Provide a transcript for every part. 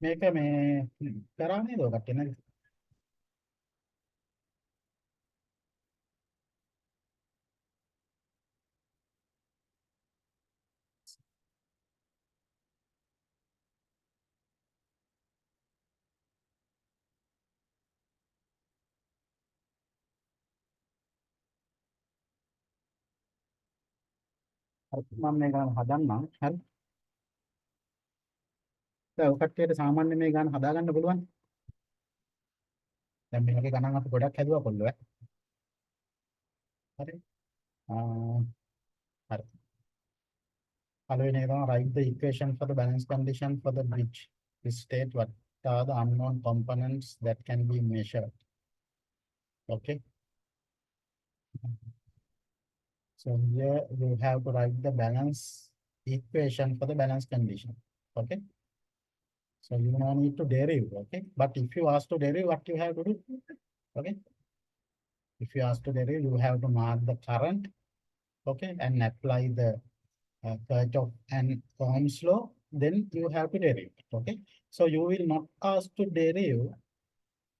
මේක මේ කරා නේද ඔය කට්ටිය නේද? හරි මම මේ ගාන හදන්නම්. හරි. දැන් ඔය කට්ටියට සාමාන්‍ය මේ ගාන හදාගන්න පුළුවන්. දැන් මේකේ ගණන් අපි ගොඩක් හැදුවා කොල්ලෝ ඈ. හරි. හරි. පළවෙනි එක තමයි write the equation for the balance condition for the bridge. State what are the unknown components that can be measured. Okay. So here you have to write the balance equation for the balance condition. Okay. So you no need to derive. Okay. But if you ask to derive, what you have to do? Okay. If you ask to derive, you have to mark the current. Okay. And apply the Kirchhoff and Ohm's law. Then you have to derive. Okay. So you will not ask to derive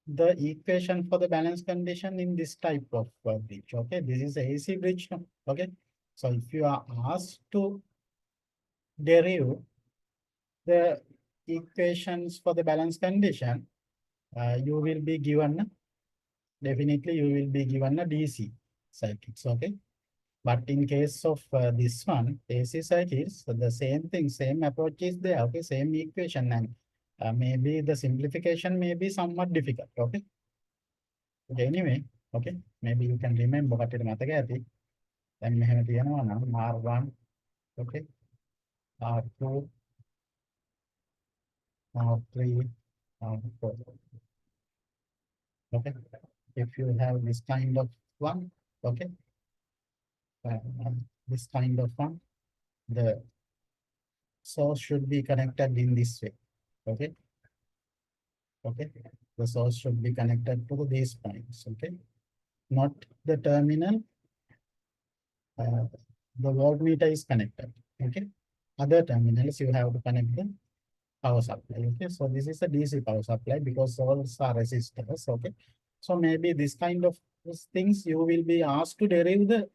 the equation for the balance condition in this type of bridge. Okay. This is a AC bridge. Okay. So if you are asked to derive the equations for the balance condition, you will be given, definitely you will be given a DC circuits, okay? But in case of this one, AC circuits, so the same thing, same approach is there, okay? Same equation, and maybe the simplification may be somewhat difficult, okay? Okay, anyway, okay, maybe you can remember what it is. Then we have R1, okay, R2, R3, R4. Okay, if you have this kind of one, okay, uh, this kind of one, the source should be connected in this way. Okay, okay, the source should be connected to these points. Okay, not the terminal. The voltmeter is connected. Okay, other terminals you have to connect the power supply. Okay, so this is a DC power supply because all are resistors. Okay, so maybe this kind of things you will be asked to derive the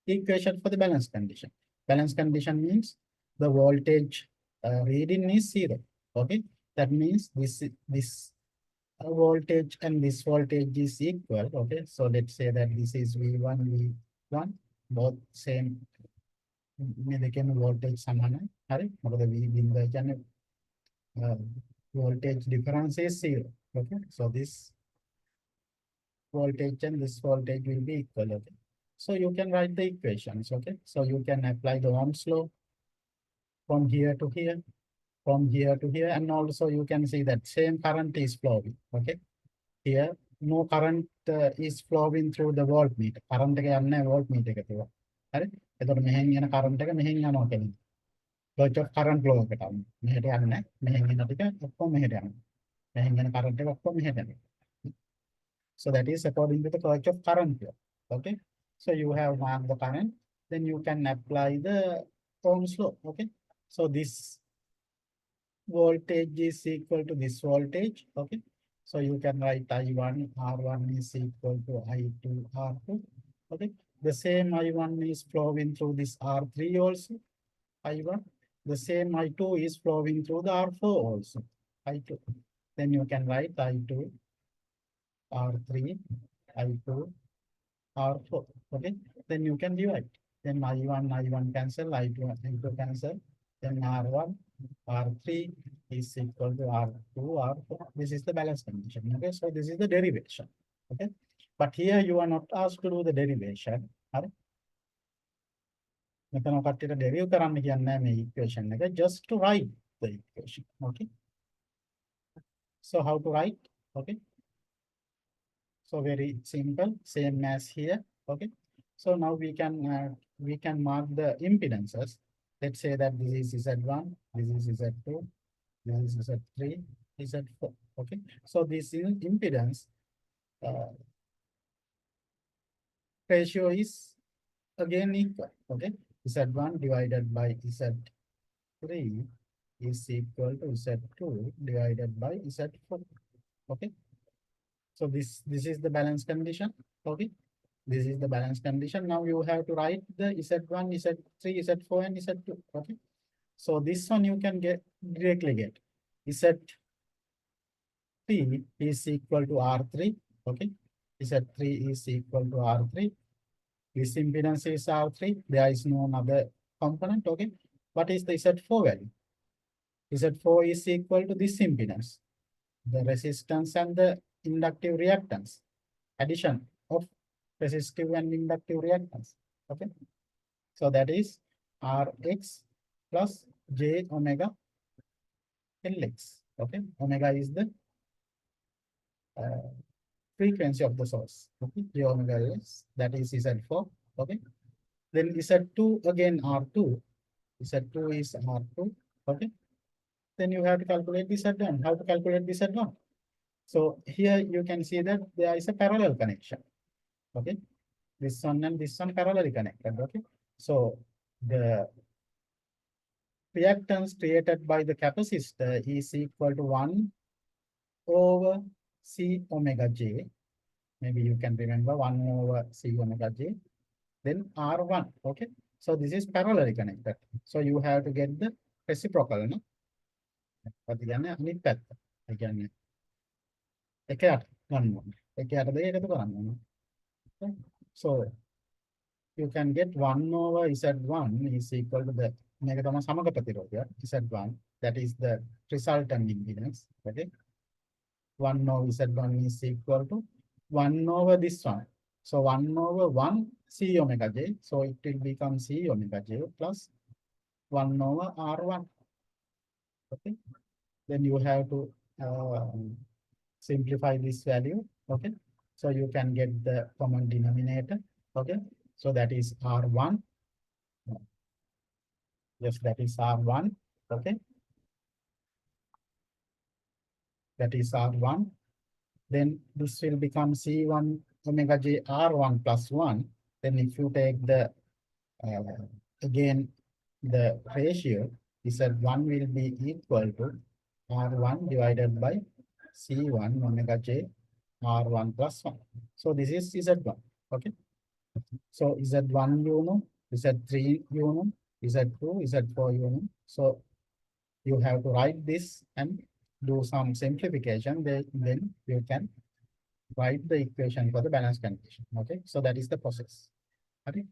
equation for the balance condition. Balance condition means the voltage reading is zero. Okay, that means this voltage and this voltage is equal. Okay, so let's say that this is V1, V1, both same. දෙකෙන් voltage සමානයි. හරි. මොකද V බිඳුව කියන්නේ voltage difference is zero. Okay, so this voltage and this voltage will be equal. Okay, so you can write the equations. Okay, so you can apply the Ohm's law from here to here, from here to here, and also you can see that same current is flowing. Okay, here no current is flowing through the voltmeter. Current එක යන්නේ voltmeter එක තුල. හරි. එතකොට මෙහෙන් යන current එක මෙහෙන් යනවා කියන්නේ. Kirchhoff current law එකට අනුව. මෙහෙට යන්නේ නැහැ. මෙහෙන් යන ටික ඔක්කොම මෙහෙට යනවා. මෙහෙන් යන current එක ඔක්කොම මෙහෙට යනවා. So that is according to the Kirchhoff current law. Okay. So you have marked the current, then you can apply the Ohm's law. Okay. So this voltage is equal to this voltage. Okay. So you can write I1, R1 is equal to I2, R2. Okay. The same I1 is flowing through this R3 also. I1. The same I2 is flowing through the R4 also. I2. Then you can write I2, R3, I2, R4. Okay. Then you can divide. Then I1 cancel, I2 cancel. Then R1, R3 is equal to R2, R4. This is the balance condition. Okay. So this is the derivation. Okay. But here you are not asked to do the derivation. Right? මෙතන කට්ටියට derive කරන්න කියන්නේ නැහැ මේ equation එක, just to write the equation. Okay. So how to write? Okay. So very simple, same as here. Okay. So now we can mark the impedances. Let's say that this is Z1, this is Z2, this is Z3, Z4. Okay. So this is impedance ratio is again equal. Okay. Z1 divided by Z3 is equal to Z2 divided by Z4. Okay. So this is the balance condition. Okay. This is the balance condition. Now you have to write the Z1, Z3, Z4, and Z2. Okay. So this one you can directly get. Z3 is equal to R3. Okay. Z3 is equal to R3. This impedance is R3. There is no other component. Okay. What is the Z4 value? Z4 is equal to this impedance, the resistance and the inductive reactance, addition of resistive and inductive reactance. Okay. So that is Rx plus j omega Lx. Okay. Omega is the uh, frequency of the source. Okay. J omega Lx, that is Z4. Okay. Then Z2 again R2. Z2 is R2. Okay. Then you have to calculate the Z1. How to calculate the Z1? So here you can see that there is a parallel connection. Okay. This one and this one parallelly connected. Okay. So the reactance created by the capacitor is equal to 1 over C omega J. Maybe you can remember 1 over C omega J. Then R1. Okay. So this is parallelly connected. So you have to get the reciprocal. No? අනිත් පැත්ත. ඒ කියන්නේ එකයට ගන්න ඕනේ. එකයට දෙක එකතු කරන්න ඕනේ. So you can get 1 over Z1 is equal to the මේක තමයි සමග ප්‍රතිරෝධය Z1, that is the resultant impedance. Okay. 1 over Z1 is equal to 1 over this one. So 1 over 1 C omega J. So it will become C omega J plus 1 over R1. Okay. Then you have to simplify this value. Okay. So you can get the common denominator. Okay. So that is R1. Yes, that is R1. Okay. That is R1. Then this will become C1 omega J R1 plus 1. Then if you take the again the ratio, Z1 will be equal to R1 divided by C1 omega J R1 plus 1. So this is Z1. Okay. So Z1 you know, Z3 you know, Z2, Z4 you know. So you have to write this and do some simplification. Then you can write the equation for the balance condition. Okay. So that is the process. Okay.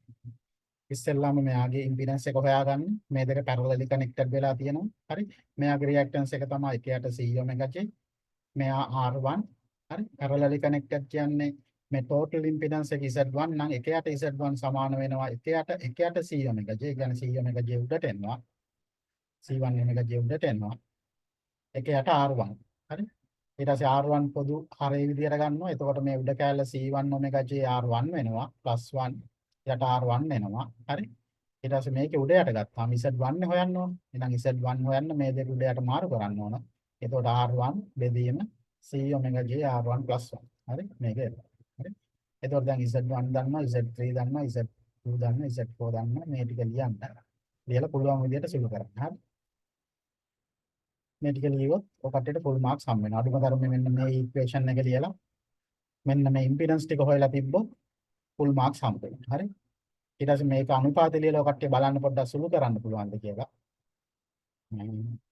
ඉස්සෙල්ලාම මෙයාගේ impedance එක හොයාගන්න. මේ දෙක parallelly connected වෙලා තියෙනවා. හරි. මෙයාගේ reactance එක තමයි එකයට C omega J. මෙයා R1. හරි. Parallelly connected කියන්නේ මේ total impedance එක Z1 නම් එකයට Z1 සමාන වෙනවා එකයට C omega J. කියන්නේ C omega J උඩට එනවා. C1 omega J උඩට එනවා. එකයට R1. හරි. ඊට පස්සේ R1 පොදු හරේ විදියට ගන්නවා. එතකොට මේ උඩ කැලල C1 omega J R1 වෙනවා +1 යට R1 එනවා. හරි. ඊට පස්සේ මේකේ උඩ යට ගත්තාම Z1 හොයන්න ඕන. එහෙනම් Z1 හොයන්න මේ දෙක උඩ යට මාරු කරන්න ඕන. එතකොට R1 බෙදීම C omega J R1 +1. හරි. මේක එනවා. හරි. එතකොට දැන් Z1 දන්නවා, Z3 දන්නවා, Z2 දන්නවා, Z4 දන්නවා. මේ ටික ලියන්න. ලියලා පුළුවන් විදියට සුළු කරන්න. හරි. මේ ටික ලියුවොත් ඔකටට ෆුල් මාක්ස් හම් වෙනවා. අඩුම තරමේ මෙන්න මේ ඉක්වේෂන් එක ලියලා මෙන්න මේ ඉම්පිඩන්ස් ටික හොයලා තිබ්බොත් ෆුල් මාක්ස් හම් වෙනවා. හරි. ඊට පස්සේ මේක අනුපාතය ලියලා ඔකටට බලන්න පොඩ්ඩක් සුළු කරන්න පුළුවන්ද කියලා.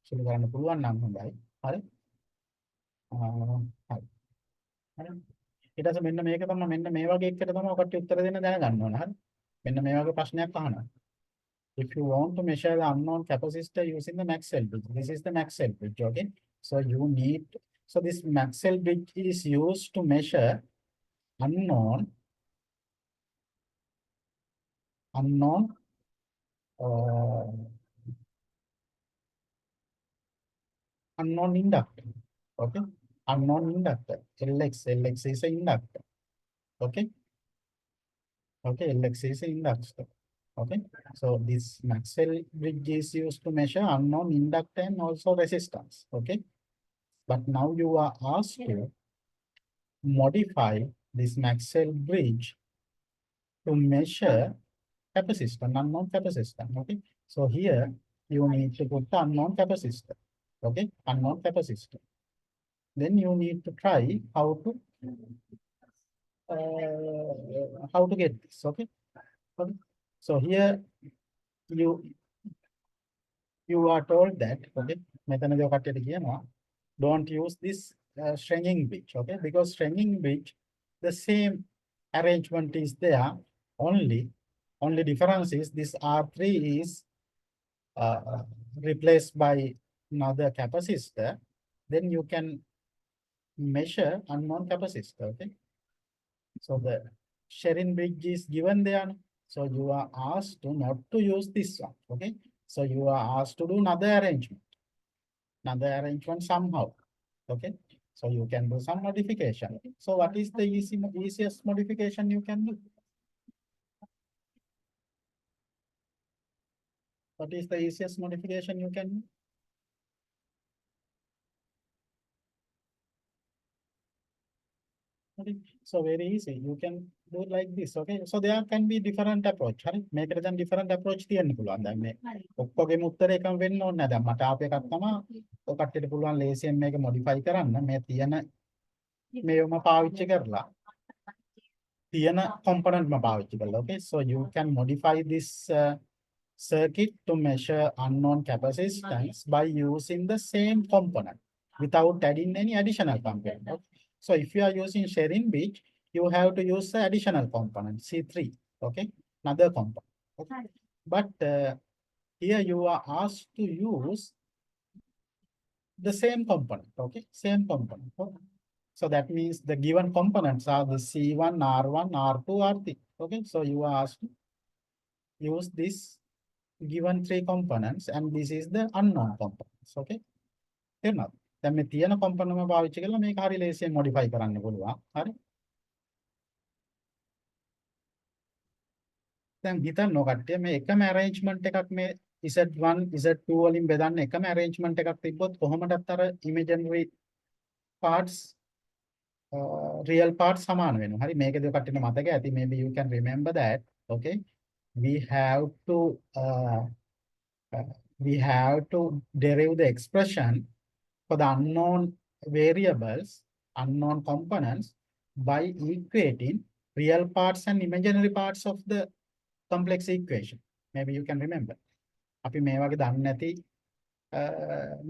සුළු කරන්න පුළුවන් නම් හොඳයි. හරි. හරි. හරි. ඊට පස්සේ මෙන්න මේක තමයි මෙන්න මේ වගේ එකකට තමයි ඔකට උත්තර දෙන්න දැනගන්න ඕන. හරි. මෙන්න මේ වගේ ප්‍රශ්නයක් අහනවා. If you want to measure the unknown capacitor using the Maxwell bridge, this is the Maxwell bridge, okay? So you need, so this Maxwell bridge is used to measure unknown inductor, okay? Unknown inductor, Lx is an inductor, okay? Okay, Lx is an inductor. Okay, so this Maxwell bridge is used to measure unknown inductor and also resistance. Okay, but now you are asked to modify this Maxwell bridge to measure capacitance, unknown capacitance. Okay, so here you need to put the unknown capacitor. Okay, unknown capacitor. Then you need to try how to get this. Okay. Okay. So here you you are told that, okay, මෙතනදී ඔකටට කියනවා don't use this stringing bridge, okay, because stringing bridge the same arrangement is there, only difference is this R3 is replaced by another capacitor. Then you can measure unknown capacitor. Okay, so the sharing bridge is given there, so you are asked to not to use this one. Okay, so you are asked to do another arrangement somehow. Okay, so you can do some modification. So what is the easiest modification you can do? What is the easiest modification you can do? Okay, so very easy. You can do it like this. Okay, so there can be different approach. Right? Make it different approach තියන්න පුළුවන්. දැන් මේ ඔක්කොගේම උත්තරේ එකම වෙන්න ඕනේ නැහැ. දැන් මට ආපු එකක් තමයි ඔය කට්ටියට පුළුවන් ලේසියෙන් මේක modify කරන්න. මේ තියෙන මේවම පාවිච්චි කරලා තියෙන component ම පාවිච්චි කරලා. Okay, so you can modify this circuit to measure unknown capacitance by using the same component without adding any additional component. Okay? So if you are using sharing bridge, you have to use the additional component C3. Okay, another component. Okay? But here you are asked to use the same component. Okay, same component. Okay? So that means the given components are the C1, R1, R2, R3. Okay, so you are asked to use this given three components, and this is the unknown components. Okay, තේරුණාද? දැන් මේ තියෙන component එක පාවිච්චි කරලා මේක හරි ලේසියෙන් modify කරන්න පුළුවන්. හරි. දැන් හිතන්නෝ කට්ටිය මේ එකම arrangement එකක් මේ Z1 Z2 වලින් බෙදන්න එකම arrangement එකක් තිබ්බොත් කොහොමදත් අර imaginary parts real parts සමාන වෙනවා. හරි, මේකදී කට්ටියට මතක ඇති, maybe you can remember that. Okay, we have to derive the expression for the unknown variables, unknown components by equating real parts and imaginary parts of the complex equation. Maybe you can remember. අපි මේ වගේ දන්නේ නැති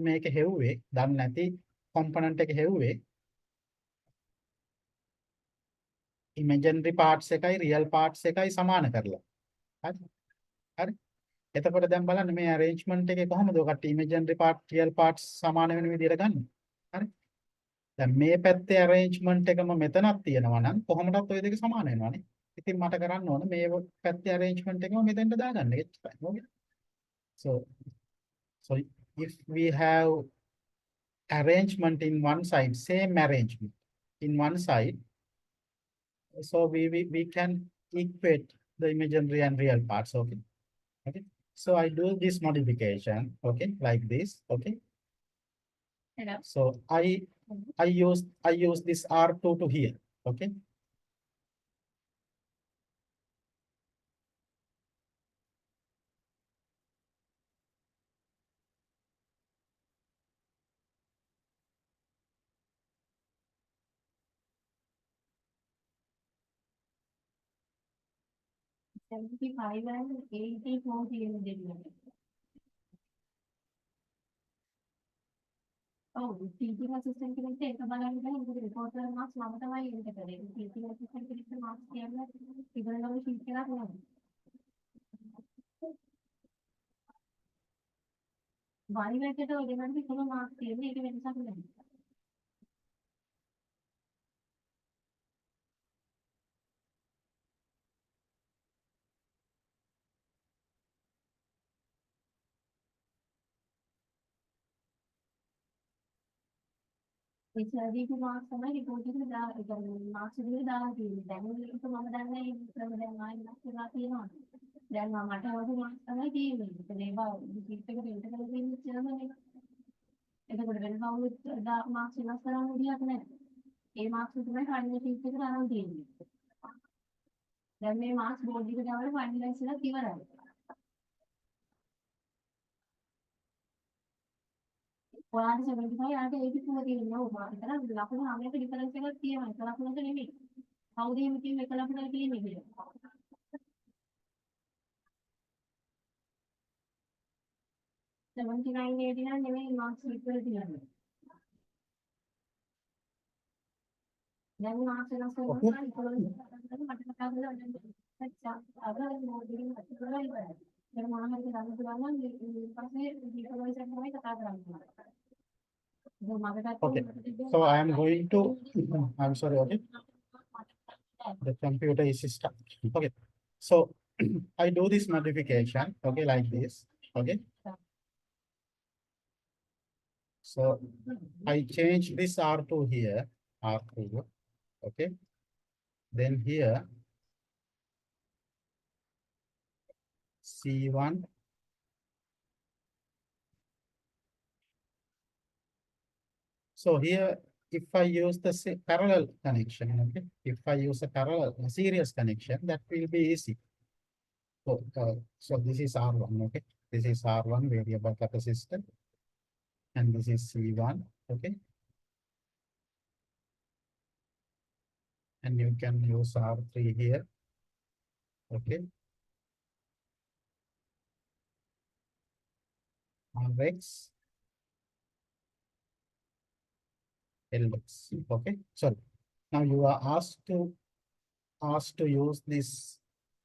මේක හෙව්වේ, දන්නේ නැති component එක හෙව්වේ imaginary parts එකයි real parts එකයි සමාන කරලා. හරි. හරි. එතකොට දැන් බලන්න මේ arrangement එකේ කොහොමද ඔකට imaginary part real parts සමාන වෙන විදිහට ගන්න. හරි. දැන් මේ පැත්තේ arrangement එකම මෙතනක් තියෙනවා නම් කොහොමදත් ওই දෙක සමාන වෙනවානේ. ඉතින් මට කරන්න ඕන මේ පැත්තේ arrangement එකම මෙතෙන්ට දාගන්න. එච්චරයි. Okay. So if we have arrangement in one side, same arrangement in one side, so we can equate the imaginary and real parts. Okay. Okay. So I do this modification. Okay, like this. Okay. Hello. So I use this R2 to here. Okay. $75 and $84 Oh, teaching assistant කෙනෙක්ට එක බලන්න බෑ. මොකද report වල marks මම තමයි enter කරේ. teaching assistant කෙනෙක්ට marks කියන්නේ ඉගෙනගන්න sheet එකක් නෙවෙයි. වරින් එකට ඔයගොල්ලන්ට කොහොම marks තියෙන්නේ ඒක වෙනසක් නැහැ. HRD marks තමයි report එකට marks විදිහට දාලා තියෙන්නේ. දැන් මේක මම දන්නේ මේ ක්‍රම දැන් ආයෙත් නැස්ලා තියෙනවා. දැන් මට වගේ marks තමයි තියෙන්නේ. ඒකේ ඒවා sheet එකට එන්ටර් කරලා තියෙන්නේ ඉස්සරහනේ. එතකොට වෙන කවුරුත් marks වෙනස් කරන්න විදියක් නැහැ. ඒ marks තමයි final sheet එකට අරන් තියෙන්නේ. දැන් මේ marks board එකට දාලා finalize කරලා ඉවරයි. ඔයාලට 75 යාට 84 තියෙනවා. ඔබ හිතලා ලකුණු 9ක ඩිෆරන්ස් එකක් තියෙනවා. ඒක ලකුණක නෙමෙයි. කවුද එහෙම කිව්වේ එක ලකුණක් තියෙන්නේ කියලා? 79 89 නෙමෙයි මාක්ස් විතර තියෙන්නේ. දැන් මාක්ස් වෙනස් Okay. කරනවා මට කතා කරලා අර මොඩින් අතට ඉවරයි. දැන් මම හිතේ ගන්න පුළුවන් නම් ඊපස්සේ ඩිෆරන්ස් එක තමයි කතා කරන්නේ. Okay. So I am going to, I'm sorry, okay. The computer is stuck. Okay. So I do this modification, okay, like this, okay. So I change this R2 here, R2, okay. Then here, C1, so here, if I use the parallel connection, okay, if I use a parallel, a series connection, that will be easy. So this is R1, okay, this is R1 variable capacitor, and this is C1, okay, and you can use R3 here, okay, Rx, Lx, okay. So now you are asked to use this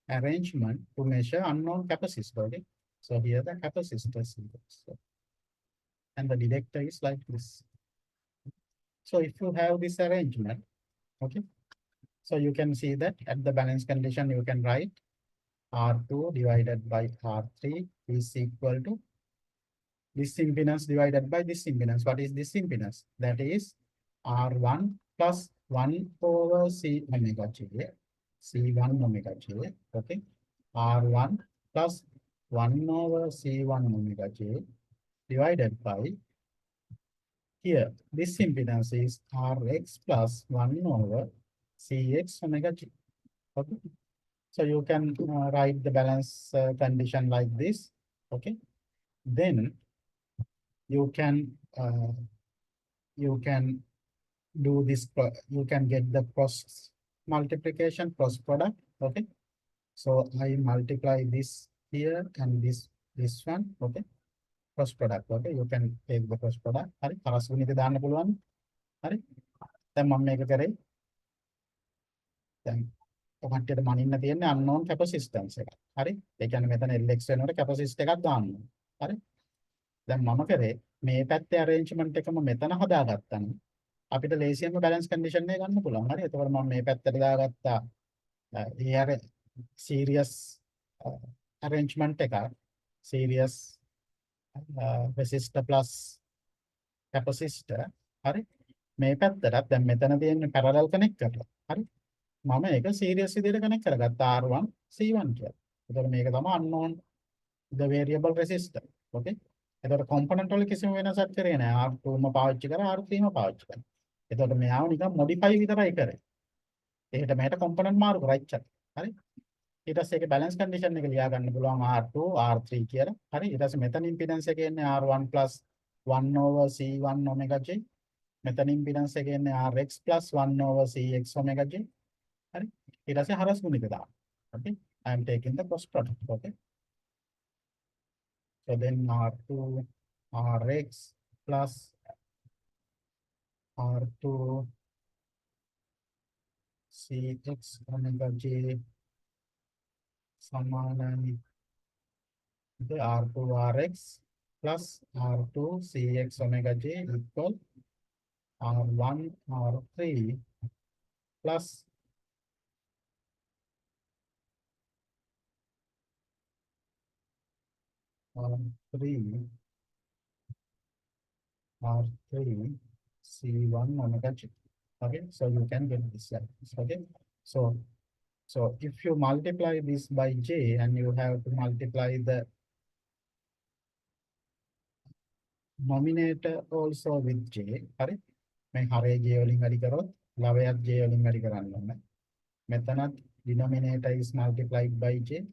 arrangement to measure unknown capacitor, okay. So here the capacitor is so, and the detector is like this. So if you have this arrangement, okay, so you can see that at the balance condition you can write R2 divided by R3 is equal to this impedance divided by this impedance. What is this impedance? That is R1 plus 1 over C omega J, C1 omega J, okay. R1 plus 1 over C1 omega J divided by, here, this impedance is Rx plus 1 over Cx omega J, okay. So you can write the balance condition like this, okay. Then you can do this, you can get the cross multiplication, cross product, okay. So I multiply this here and this one, okay, cross product, okay. You can take the cross product. හරි හරස් ගුණිත දාන්න පුළුවන්. හරි දැන් මම මේක කරේ. දැන් ඔකටට මනින්න තියෙන්නේ unknown capacitance එක. හරි ඒ කියන්නේ මෙතන Lx වෙනකොට capacitance එකක් දාන්න. හරි දැන් මම කරේ මේ පැත්තේ arrangement එකම මෙතන හදාගත්තා නම් අපිට ලේසියෙන්ම balance condition එක ගන්න පුළුවන්. හරි එතකොට මම මේ පැත්තට දාගත්තා ඒ series arrangement එක series resistor plus capacitor. හරි මේ පැත්තටත් දැන් මෙතන තියෙන parallel connect කරලා. හරි මම ඒක series විදිහට connect කරගත්තා R1 C1 කියලා. එතකොට මේක තමයි unknown the variable resistor. okay. එතකොට component වල කිසිම වෙනසක් කරේ නැහැ. R2 ම පාවිච්චි කරා R3 ම පාවිච්චි කරා. එතකොට මෙයාව නිකන් modify විතරයි කරේ. එහෙට මෙහෙට component මාරු කරා ඉච්චර. හරි. ඊට පස්සේ ඒකේ balance condition එක ලියා ගන්න පුළුවන් R2 R3 කියලා. හරි. ඊට පස්සේ මෙතන impedance එක එන්නේ R1 plus 1 over C1 omega J. මෙතන impedance එක එන්නේ Rx plus 1 over Cx omega J. හරි. ඊට පස්සේ හරස් ගුණිත දාන්න. okay. I am taking the cross product, okay. So then R2 Rx plus R2 Cx omega J සමානයි R2 Rx plus R2 Cx omega J equal R1 R3 plus R3 C1 omega J. Okay, so you can get this. Okay, so if you multiply this by J and you have to multiply the nominator also with J. හරි මේ හරේ J වලින් වැඩි කරොත් ලවයත් J වලින් වැඩි කරන්න ඕනේ. මෙතනත් denominator is multiplied by J,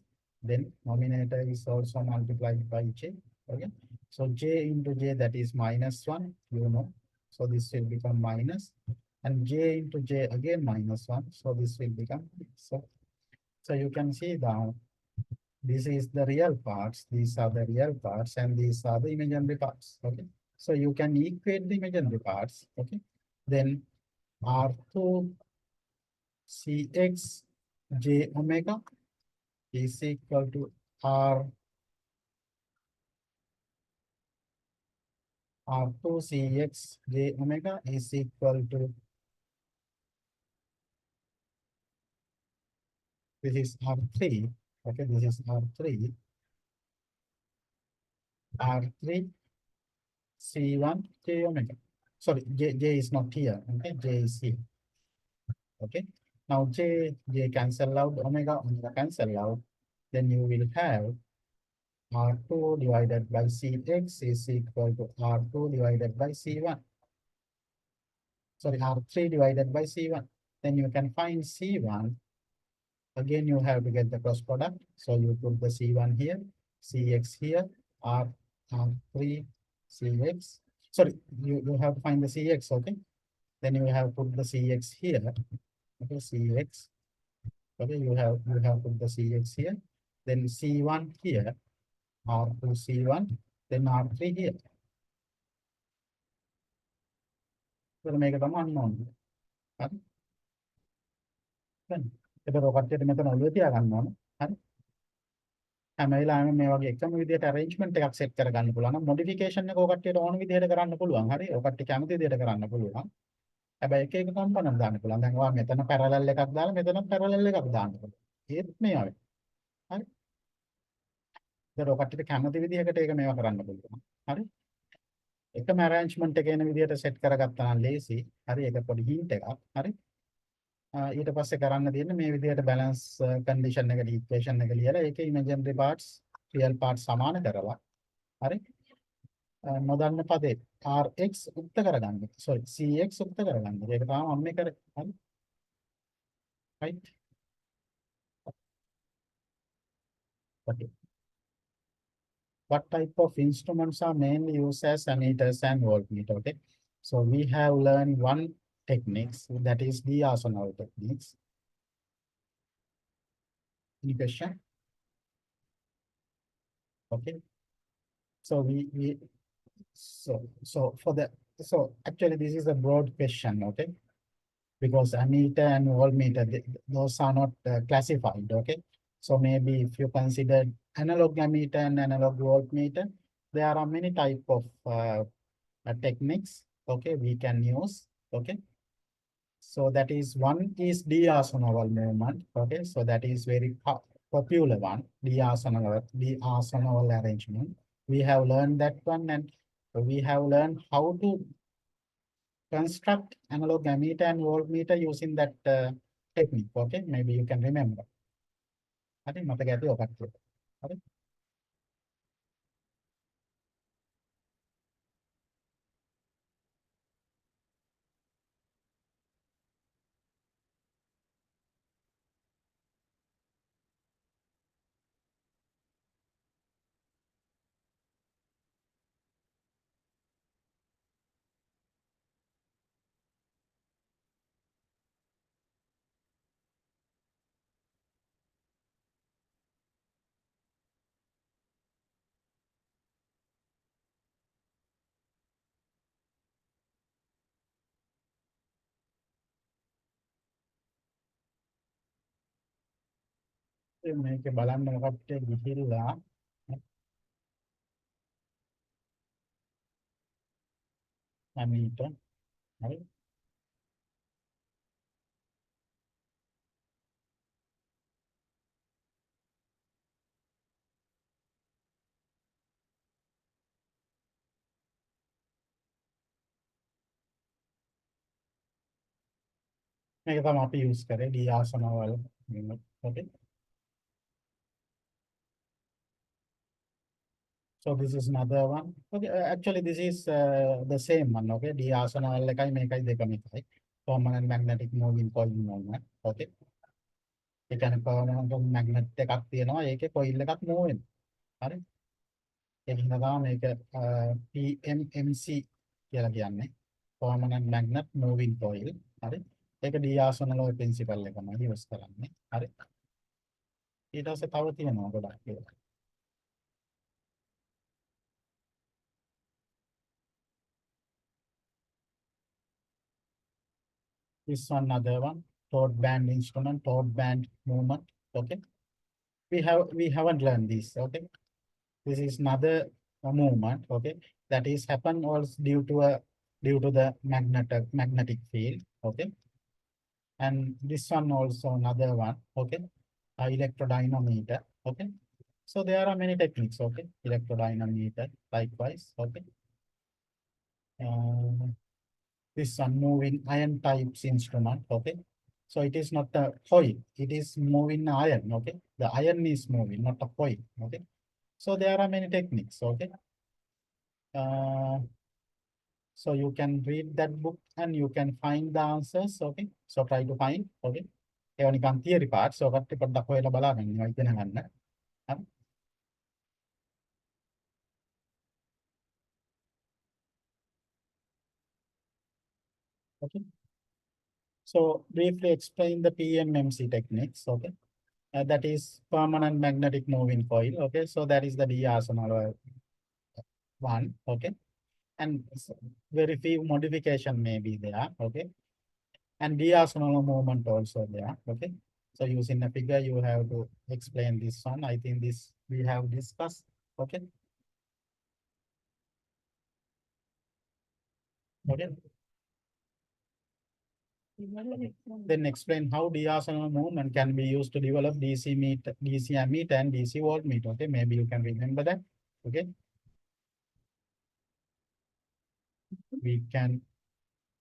then nominator is also multiplied by J. Okay, so j into j, that is -1, you know, so this will become minus, and j into j again -1, so this will become so you can see now this is the real parts, these are the real parts, and these are the imaginary parts. Okay, so you can equate the imaginary parts. Okay, then R2 Cx j omega is equal to R2 Cx j omega is equal to, this is R3. Okay, this is R3 C1 j omega. Sorry, j is not here. Okay, j is here. Okay, now j cancel out, omega cancel out. Then you will have R2 divided by Cx is equal to R2 divided by C1. Sorry, R3 divided by C1. Then you can find C1. Again, you have to get the cross product. So you put the C1 here, Cx here, R3 Cx. Sorry, you have to find the Cx, okay? Then you have put the Cx here. Okay, Cx. Okay, you have put the Cx here. Then C1 here, R2 C1, then R3 here. So make it unknown. හරි. දැන් ඒතර ඔය කට්ටියට මෙතන ඔළුවේ තියාගන්න ඕන. හරි. හැම වෙලාවෙම මේ වගේ එකම විදිහට arrangement එකක් set කරගන්න පුළුවන් නම් modification එක ඔය කට්ටියට ඕන විදිහට කරන්න පුළුවන්. හරි. ඔය කට්ටිය කැමති විදිහට කරන්න පුළුවන්. හැබැයි එක එක component දාන්න පුළුවන්. දැන් ඔයා මෙතන parallel එකක් දාලා මෙතන parallel එකක් දාන්න පුළුවන්. ඒත් මේවා වෙයි. හරි. ඒතර ඔය කට්ටියට කැමති විදිහකට ඒක මේවා කරන්න පුළුවන්. හරි. එකම arrangement එක එන විදිහට set කරගත්තා නම් ලේසි. හරි. ඒක පොඩි hint එකක්. හරි. ඊට පස්සේ කරන්න තියෙන්නේ මේ විදිහට balance condition එකට equation එක ලියලා ඒකේ imaginary parts real parts සමාන කරලා හරි නොදන්න පදේ rx උක්ත කරගන්න. sorry cx උක්ත කරගන්න. ඒක තමයි මම මේ කරේ. හරි. right. okay. What type of instruments are mainly used as ammeters and voltmeter? Okay. So we have learned one techniques, that is D'Arsonval techniques. Any question? Okay. So so actually this is a broad question, okay? Because ammeter and voltmeter, those are not classified, okay? So maybe if you consider analog ammeter and analog voltmeter, there are many type of techniques, okay, we can use, okay? So that is one is D'Arsonval movement, okay? So that is very popular one, D'Arsonval arrangement. We have learned that one, and we have learned how to construct analog ammeter and voltmeter using that technique. Okay, maybe you can remember. I think මතක ඇති ඔකට. හරි. මේක බලන්න ඔකට ගිහිල්ලා ammeter, හරි. මේක තමයි අපි use කරේ D'Arsonval movement. Okay. So this is another one. Okay, actually this is the same one. Okay, D'Arsonval එකයි මේකයි දෙකම එකයි. Permanent magnetic moving coil movement. Okay. ඒ කියන්නේ permanent magnet එකක් තියෙනවා. ඒකේ coil එකක් move වෙනවා. හරි. ඒක හින්දා තමයි මේක PMMC කියලා කියන්නේ. Permanent Magnet Moving Coil. හරි. ඒක ඩිආසනල් ප්‍රින්සිපල් එකම යූස් කරන්නේ. හරි. ඊට පස්සේ තව තියෙනවා ගොඩක් ඒවා. This one other one, tote band instrument, tote band movement. Okay. We haven't learned this. Okay. This is another movement. Okay. That is happen also due to the magnetic field. Okay. And this one also another one. Okay. Electrodynamometer. Okay. So there are many techniques. Okay. Electrodynamometer likewise. Okay. This one moving iron types instrument. Okay. So it is not a coil, it is moving iron. Okay. The iron is moving, not a coil. Okay. So there are many techniques. Okay. So you can read that book and you can find the answers. Okay. So try to find. Okay. ඒවා නිකන් theory parts. So කට්ටිය පොඩ්ඩක් හොයලා බලන්න මේවා ඉගෙන ගන්න. හරි. Okay. So briefly explain the PMMC techniques. Okay. That is permanent magnetic moving coil. Okay. So that is the D-arsenal one. Okay. And very few modification may be there. Okay. And diagonal movement also there. Okay. So using the figure, you have to explain this one. I think this we have discussed. Okay. Okay. Then explain how diagonal movement can be used to develop DC meter, DC ammeter and DC voltmeter. Okay. Maybe you can remember that. Okay. We can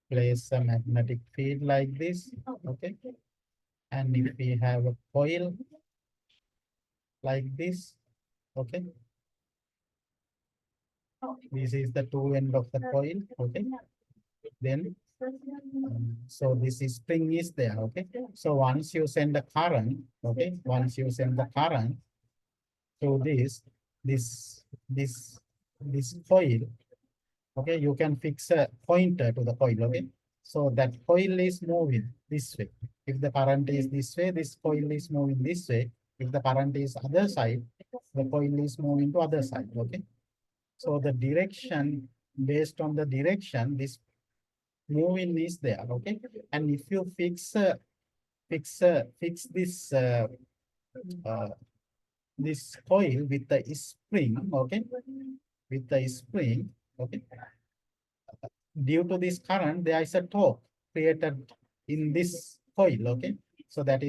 place a magnetic field like this. Okay. And if we have a coil like this, okay. This is the two end of the coil. Okay. Then so this spring is there. Okay. So once you send the current, okay, once you send the current to this coil, okay, you can fix a pointer to the coil. Okay. So that coil is moving this way. If the current is this way, this coil is moving this way. If the current is other side, the coil is moving to other side. Okay. So the direction, based on the direction, this moving is there. Okay. And if you fix this coil with the spring, okay, with the spring, okay, due to this current, there is a torque created in this coil. Okay. So that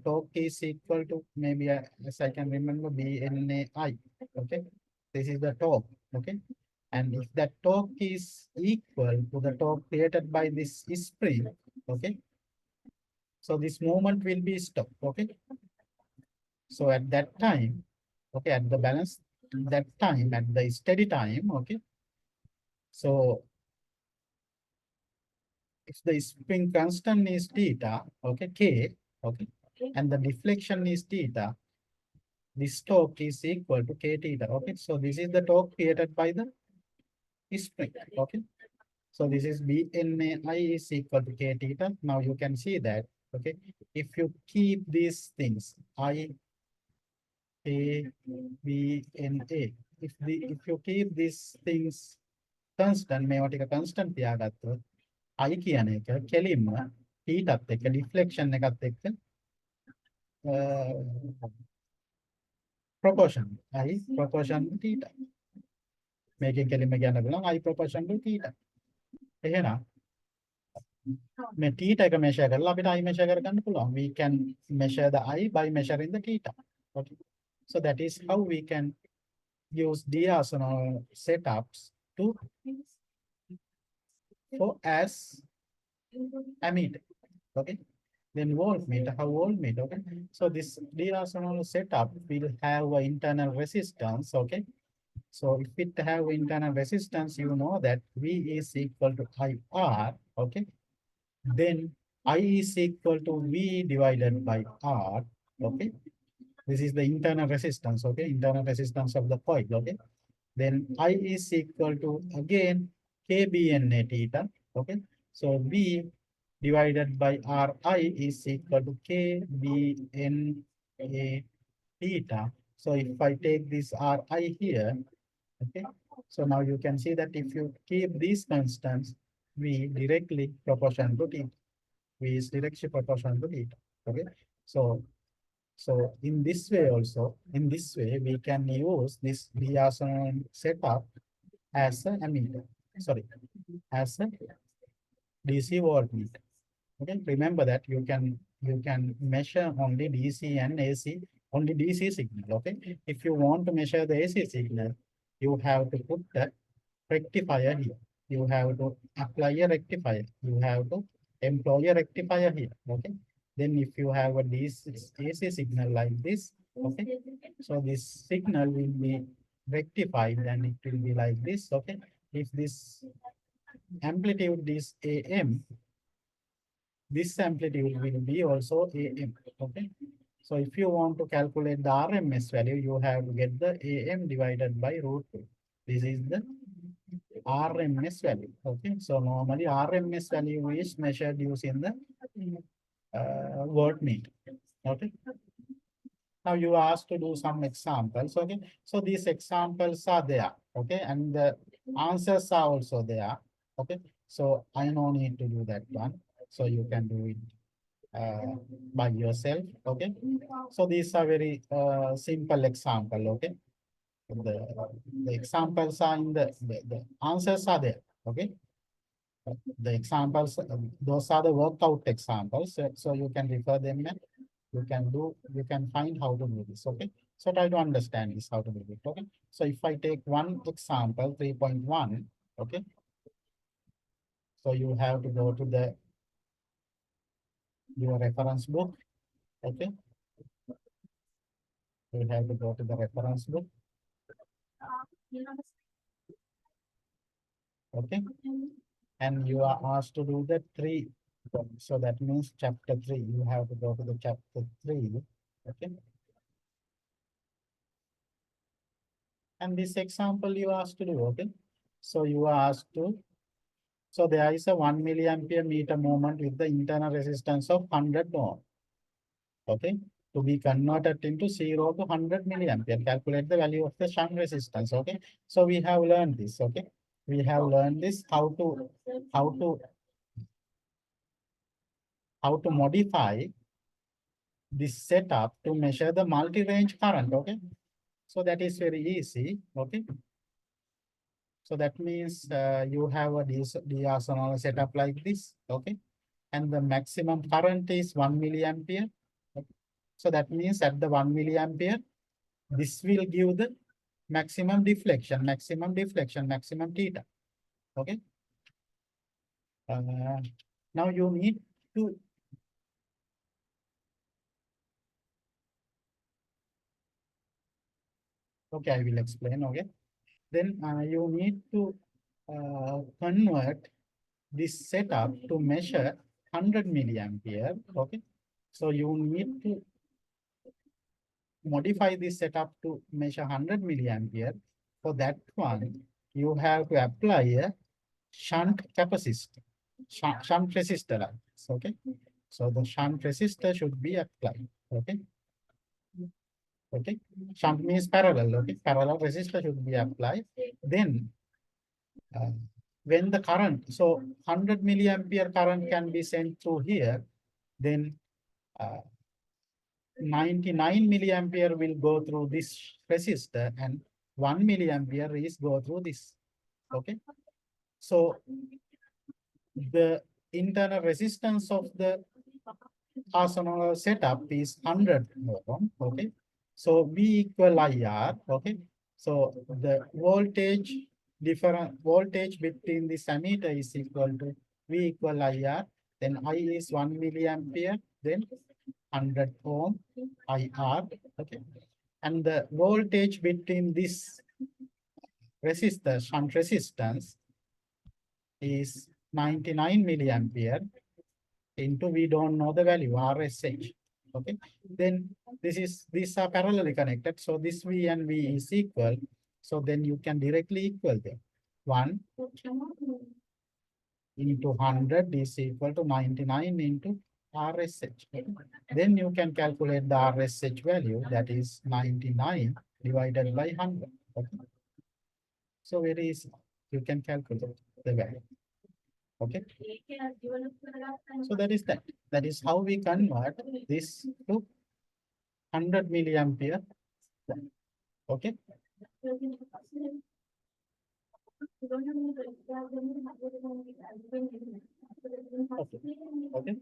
torque is equal to maybe as I can remember BNAI. Okay. This is the torque. Okay. And if that torque is equal to the torque created by this spring, okay. So this movement will be stopped. Okay. So at that time, okay, at the balance, that time, at the steady time, okay. So if the spring constant is theta, okay, K, okay, and the deflection is theta, this torque is equal to K theta. Okay. So this is the torque created by the spring. Okay. So this is BNAI is equal to K theta. Now you can see that. Okay. If you keep these things, I, A, B, N, A. If you keep these things constant, මේවා ටික constant තියාගත්තොත් I කියන එක කෙලින්ම θත් එක්ක deflection එකත් එක්ක proportion I proportion to theta. මේකෙන් කෙලින්ම කියන්න පුළුවන් I proportion to theta. එහෙනම් මේ theta එක measure කරලා අපිට I measure කරගන්න පුළුවන්. We can measure the I by measuring the theta. Okay. So that is how we can use diagonal setups to for as ammeter. Okay. Then voltmeter, how voltmeter. Okay. So this diagonal setup will have an internal resistance. Okay. So if it have internal resistance, you know that V is equal to IR. Okay. Then I is equal to V divided by R. Okay. This is the internal resistance. Okay. Internal resistance of the coil. Okay. then I is equal to again KBNA theta. Okay, so V divided by Ri is equal to KBNA theta. So if I take this Ri here, okay, so now you can see that if you keep these constants, V directly proportional to theta. V is directly proportional to theta. Okay, so in this way also, in this way, we can use this Biasson setup as a ammeter. Sorry, as a DC voltmeter. Okay, remember that you can measure only DC and AC, only DC signal. Okay, if you want to measure the AC signal, you have to put the rectifier here. You have to apply a rectifier. You have to employ a rectifier here. Okay. Then if you have a DC AC signal like this, okay. So this signal will be rectified and it will be like this. Okay. If this amplitude is AM, this amplitude will be also AM. Okay. So if you want to calculate the RMS value, you have to get the AM divided by root 2. This is the RMS value. Okay, so normally RMS value is measured using the voltmeter. Okay, now you are asked to do some examples. Okay, so these examples are there. Okay, and the answers are also there. Okay, so I no need to do that one. So you can do it by yourself. Okay, so these are very simple example. Okay, the examples are in the answers are there. Okay. The examples, those are the workout examples. So you can refer them and you can find how to do this. Okay. So try to understand this, how to do it. Okay. So if I take one example, 3.1, okay. So you have to go to your reference book. Okay. You have to go to the reference book. Okay. And you are asked to do the 3. So that means chapter 3. You have to go to the chapter 3. Okay. And this example you asked to do, okay? So you are asked to, so there is a 1 milliampere meter moment with the internal resistance of 100 ohm. Okay, to be converted into 0 to 100 milliampere. Calculate the value of the shunt resistance. Okay, so we have learned this. Okay, we have learned this how to modify this setup to measure the multi-range current. Okay, so that is very easy. Okay. So that means you have a D'Arsenal setup like this, okay? And the maximum current is 1 milliampere. Okay? So that means at the 1 milliampere, this will give the maximum deflection, maximum theta. Okay. Now you need to okay, I will explain. Okay. Then you need to convert this setup to measure 100 milliampere. Okay. So you need to modify this setup to measure 100 milliampere. For that one, you have to apply a shunt capacitor, shunt resistor. Okay. So the shunt resistor should be applied. Okay. Okay. Shunt means parallel. Okay. Parallel resistor should be applied. Then when the current, so 100 milliampere current can be sent through here, then 99 milliampere will go through this resistor and 1 milliampere is go through this. Okay. So the internal resistance of the Arsenal setup is 100 ohm. Okay. So V equal IR. Okay. So the voltage between this ammeter is equal to V equal IR. Then I is 1 milliampere. Then 100 ohm IR. Okay. And the voltage between this resistor, shunt resistance, is 99 milliampere into we don't know the value RSH. Okay. Then these are parallelly connected. So this V and V is equal. So then you can directly equal them. 1 into 100 is equal to 99 into RSH. Then you can calculate the RSH value, that is 99 divided by 100. Okay. So very easy. You can calculate the value. Okay. So that is that. That is how we convert this to 100 milliampere. Okay. Okay.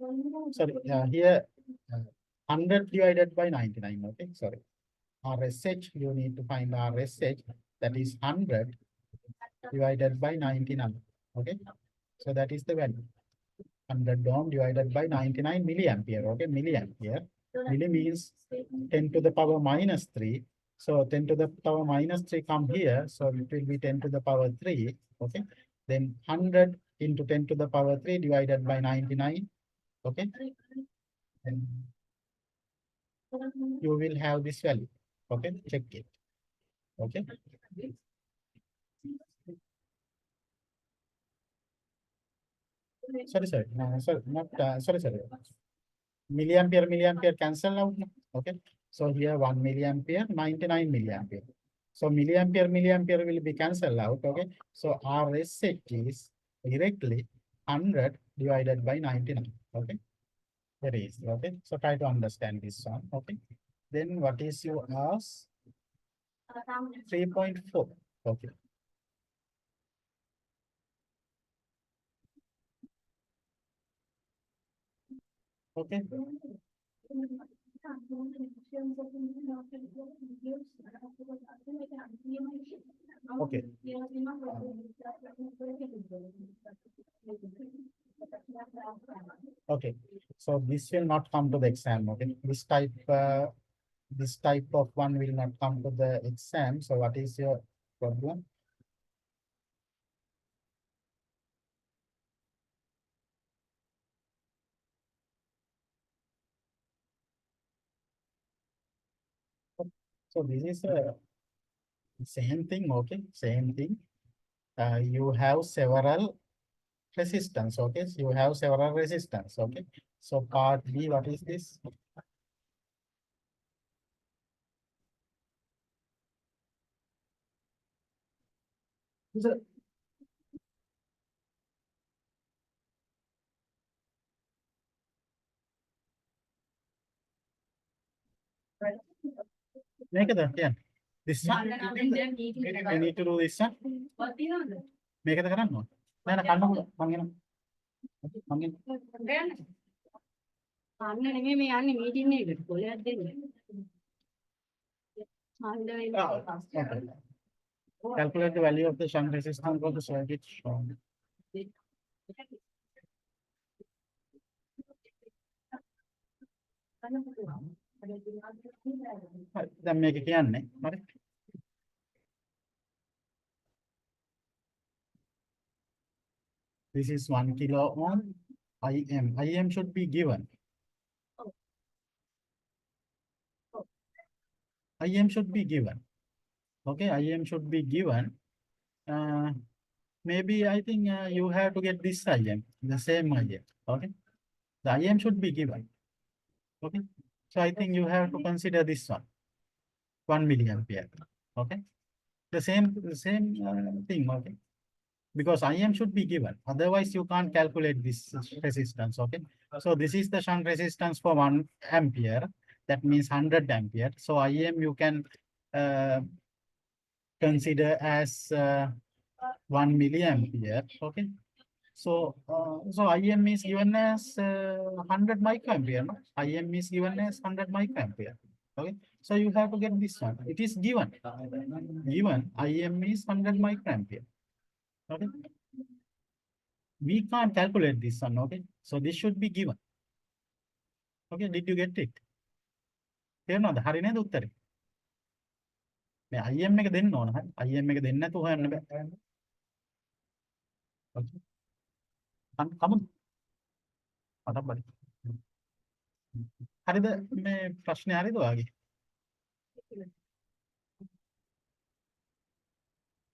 Sorry, here 100 divided by 99. Okay, sorry. RSH, you need to find RSH, that is 100 divided by 99. Okay, so that is the value. 100 ohm divided by 99 milliampere. Okay, milliampere. Milli means 10 to the power minus 3. So 10 to the power minus 3 come here. So it will be 10 to the power 3. Okay, then 100 into 10 to the power 3 divided by 99. Okay, and you will have this value. Okay, check it. Okay. Sorry, sorry, not sorry. Milliampere cancel out. Okay, so here 1 milliampere, 99 milliampere. So milliampere will be cancelled out. Okay, so RSH is directly 100 divided by 99. Okay, very easy. Okay, so try to understand this one. Okay, then what is your R's? 3.4. Okay. Okay. Okay. Okay. So this will not come to the exam. Okay. This type of one will not come to the exam. So what is your problem? So this is a same thing. Okay. Same thing. You have several resistance. Okay. So you have several resistance. Okay. So part B, what is this? Make it again. This one. You need to do this one. Make it again. No. අන්න නෙමෙයි මේ යන්නේ meeting එකකට කොලයක් දෙන්න. Calculate the value of the shunt resistance for the circuit shown. දැන් මේක කියන්නේ හරි. This is 1 kilo ohm. IM should be given. IM should be given. Okay, IM should be given. Maybe I think you have to get this IM, the same IM. Okay, the IM should be given. Okay, so I think you have to consider this one, 1 milliampere. Okay, the same thing. Okay, because IM should be given. Otherwise, you can't calculate this resistance. Okay, so this is the shunt resistance for 1 ampere. That means 100 ampere. So IM you can consider as 1 milliampere. Okay. So IM is given as 100 microampere. No? IM is given as 100 microampere. Okay. So you have to get this one. It is given. Given IM is 100 microampere. Okay. We can't calculate this one. Okay. So this should be given. Okay. Did you get it? තේරෙනවද? හරි නේද උත්තරේ? මේ IM එක දෙන්න ඕන. හරි. IM එක දෙන්න නැතුව හොයන්න බෑ. Okay. කමු. අතක් බඩ. හරිද මේ ප්‍රශ්නේ හරිද ඔයාගේ?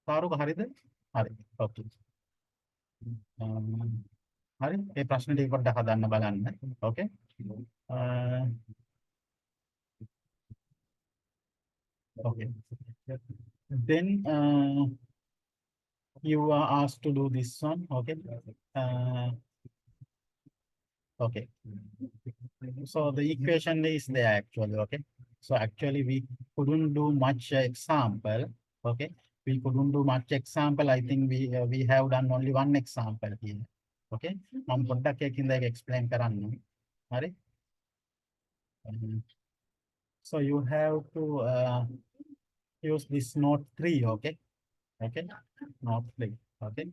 කාරුක හරිද? හරි. Okay. හරි. මේ ප්‍රශ්න ටික පොඩ්ඩක් හදන්න බලන්න. Okay. Okay. Then you are asked to do this one. Okay. Okay. So the equation is there actually. Okay. So actually we couldn't do much example. Okay. We couldn't do much example. I think we have done only one example here. Okay. මම පොඩ්ඩක් එකකින් දැන් explain කරන්න. හරි. So you have to use this note 3. Okay. Okay. Note 3. Okay.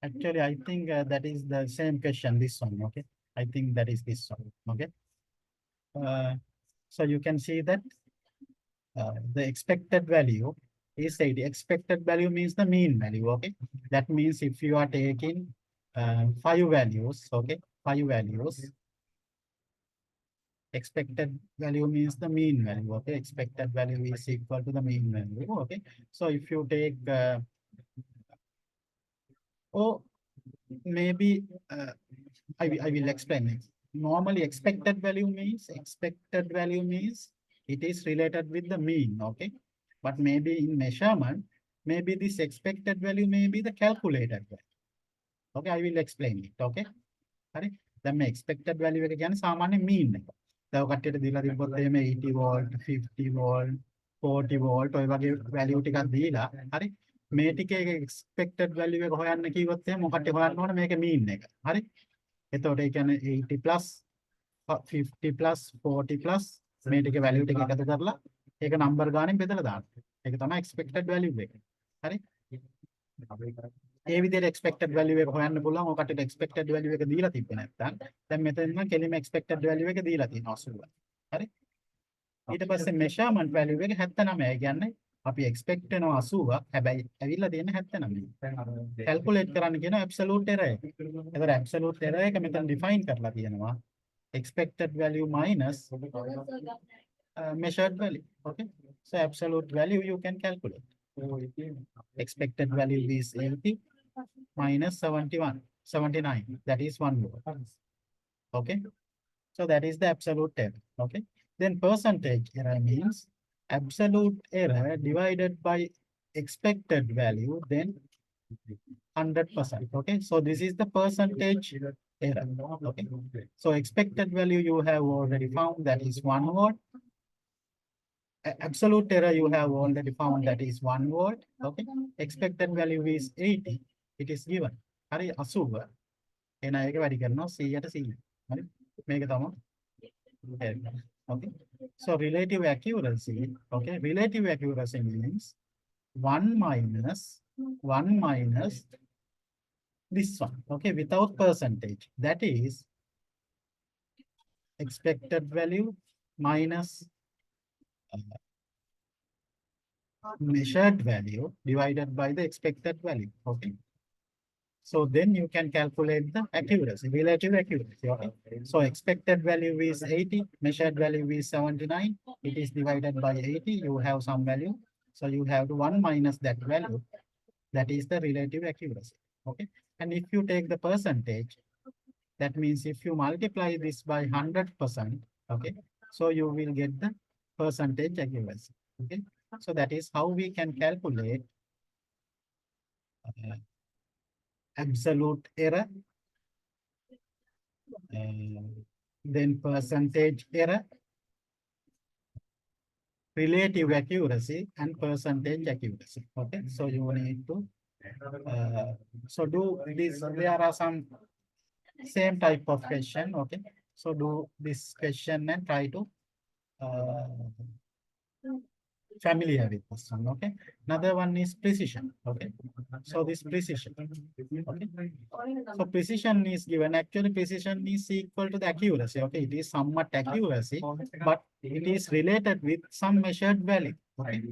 Actually, I think that is the same question, this one, okay? I think that is this one, okay? So you can see that the expected value is 80. Expected value means the mean value, okay? That means if you are taking 5 values, okay? 5 values. Expected value means the mean value, okay? Expected value is equal to the mean value, okay? So if you take maybe I will explain it. Normally expected value means it is related with the mean, okay? But maybe in measurement, maybe this expected value may be the calculated value. Okay, I will explain it, okay? Right? Then expected value එක කියන්නේ සාමාන්‍ය mean එක. දැන් කට්ටියට දීලා තිබ්බොත් එහෙම 80 volt, 50 volt, 40 volt ඔය වගේ value ටිකක් දීලා, හරි? මේ ටිකේ expected value එක හොයන්න කිව්වොත් එහෙම මොකක්ද හොයන්න ඕන මේකේ mean එක. හරි? එතකොට ඒ කියන්නේ 80 plus 50 plus 40 plus මේ ටිකේ value ටික එකතු කරලා ඒක number ගානෙන් බෙදලා දාන්න. ඒක තමයි expected value එක. හරි? ඒ විදිහට expected value එක හොයන්න පුළුවන්. ඔකට expected value එක දීලා තිබ්බේ නැත්නම් දැන් මෙතන කෙලිම expected value එක දීලා තියෙනවා 80. හරි? ඊට පස්සේ measurement value එක 79. ඒ කියන්නේ අපි expect වෙනවා 80ක්. හැබැයි ඇවිල්ලා තියෙන 79. calculate කරන්න කියන absolute error එක. ඒතර absolute error එක මෙතන define කරලා තියෙනවා. Expected value minus measured value. Okay? So absolute value you can calculate. Expected value is 80 minus 79. That is 1 volt. Okay? So that is the absolute error. Okay? Then percentage error means absolute error divided by expected value, then 100%. Okay? So this is the percentage error. Okay? So expected value you have already found, that is 1 volt. Absolute error you have already found, that is 1 volt. Okay? Expected value is 80. It is given. හරි 80. එන එක වැඩි කරනවා 100ට 100. හරි? මේක තමයි. Okay? So relative accuracy, okay? Relative accuracy means 1 minus this one, okay? Without percentage. That is expected value minus measured value divided by the expected value, okay? So then you can calculate the accuracy, relative accuracy, okay? So expected value is 80, measured value is 79. It is divided by 80, you have some value. So you have to 1 minus that value. That is the relative accuracy, okay? And if you take the percentage, that means if you multiply this by 100%, okay? So you will get the percentage accuracy, okay? So that is how we can calculate absolute error, then percentage error, relative accuracy, and percentage accuracy. Okay, so you need to so do this. There are some same type of question. Okay, so do this question and try to familiar with this one. Okay, another one is precision. Okay, so this precision. Okay, so precision is given. Actually, precision is equal to the accuracy. Okay, it is somewhat accuracy, but it is related with some measured value. Okay,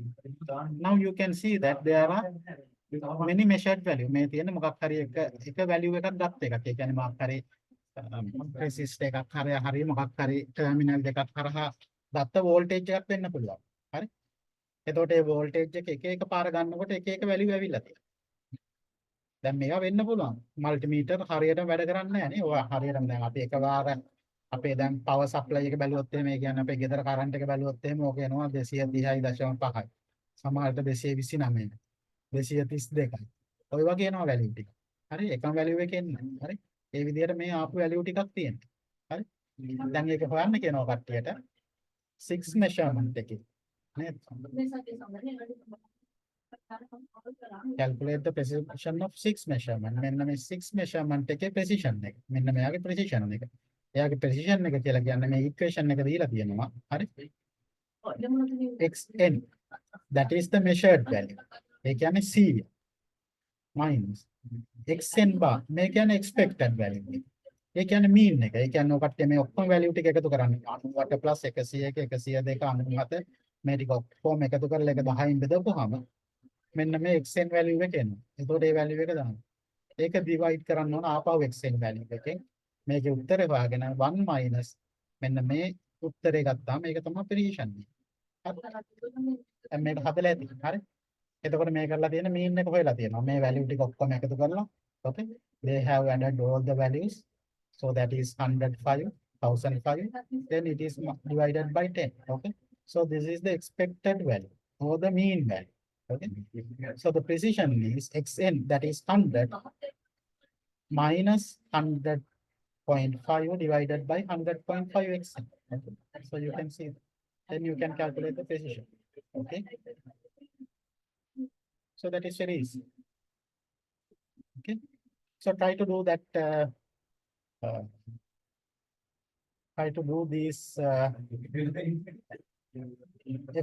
now you can see that there are many measured value. මේ තියෙන මොකක් හරි එක value එකක් ගත්ත එකක්. ඒ කියන්නේ මොකක් හරි resist එකක් හරි මොකක් හරි terminal දෙකක් හරහා ගත්ත voltage එකක් වෙන්න පුළුවන්. හරි? එතකොට ඒ voltage එක එක පාර ගන්නකොට එක එක value ඇවිල්ලා තියෙනවා. දැන් මේවා වෙන්න පුළුවන්. මල්ටිමීටර් හරියටම වැඩ කරන්නේ නැහැ නේ. ඔය හරියටම දැන් අපි එකවර අපේ දැන් power supply එක බැලුවොත් එහෙම ඒ කියන්නේ අපේ ගෙදර කරන්ට් එක බැලුවොත් එහෙම ඕක එනවා 230.5. සමහරට 229. 232යි. ඔය වගේ එනවා value ටික. හරි එකම value එකේ එන්නේ. හරි. ඒ විදිහට මේ ආපු value ටිකක් තියෙනවා. හරි. දැන් ඒක හොයන්න කියනවා කට්ටියට 6 measurement එකේ. නේද? Calculate the precision of 6 measurement. මෙන්න මේ 6 measurement එකේ precision එක. මෙන්න මෙයාගේ precision එක. එයාගේ precision එක කියලා කියන්නේ මේ equation එක දීලා තියෙනවා. හරි. xn that is the measured value. ඒ කියන්නේ c minus xn bar මේ කියන්නේ expected value එක. ඒ කියන්නේ mean එක. ඒ කියන්නේ ඔකට මේ ඔක්කොම value ටික එකතු කරන්නේ 98 plus 101 102 97 මේ ටික ඔක්කොම එකතු කරලා ඒක 10න් බෙදපුවාම මෙන්න මේ xn value එක එනවා. එතකොට ඒ value එක දාන්න. ඒක divide කරන්න ඕන ආපහු xn value එකෙන්. මේකේ උත්තරේ හොයාගෙන 1 minus මෙන්න මේ උත්තරේ ගත්තාම ඒක තමයි precision එක. හරි. මේක හදලා ඇති. හරි. එතකොට මේ කරලා තියෙන mean එක හොයලා තියෙනවා. මේ value ටික ඔක්කොම එකතු කරලා okay they have added all the values so that is 105 1005 then it is divided by 10 okay so this is the expected value or the mean value okay so the precision is xn that is 100 minus 100.5 divided by 100.5 xn okay? So you can see then you can calculate the precision okay so that is very easy okay so try to do that try to do these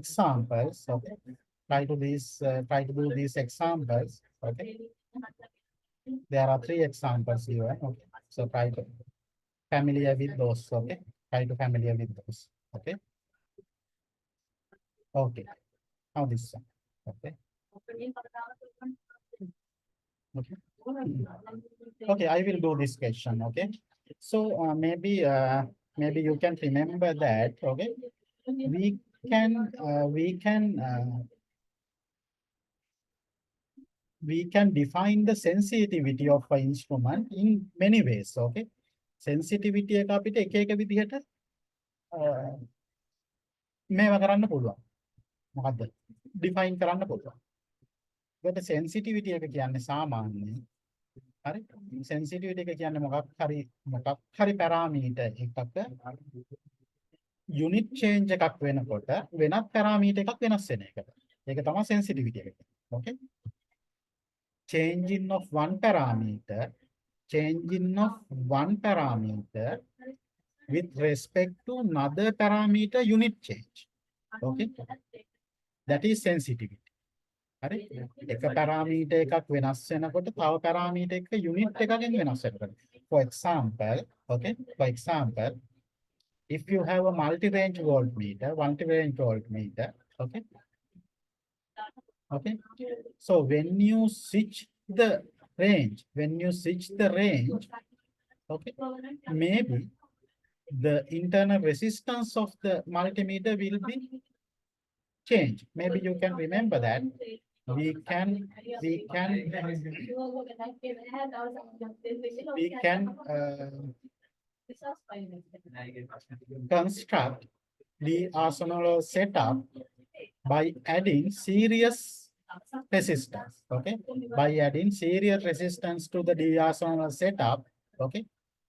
examples okay try to do these examples okay there are 3 examples here okay so try to familiar with those okay try to familiar with those okay okay now this one okay okay okay I will do this question okay so maybe you can remember that okay we can define the sensitivity of an instrument in many ways okay sensitivity එක අපිට එක එක විදිහට මේවා කරන්න පුළුවන් මොකද්ද define කරන්න පුළුවන් ඒකට sensitivity එක කියන්නේ සාමාන්‍යයෙන් හරි sensitivity එක කියන්නේ මොකක් හරි parameter එකක unit change එකක් වෙනකොට වෙනත් parameter එකක් වෙනස් වෙන එකට ඒක තමයි sensitivity එක okay changing of one parameter with respect to another parameter unit change okay that is sensitivity හරි එක parameter එකක් වෙනස් වෙනකොට තව parameter එක unit එකකින් වෙනස් වෙනවා for example if you have a multi-range voltmeter okay so when you switch the range okay maybe the internal resistance of the multimeter will be changed maybe you can remember that we can construct the arsenal setup by adding series resistance okay by adding series resistance to the diagonal setup okay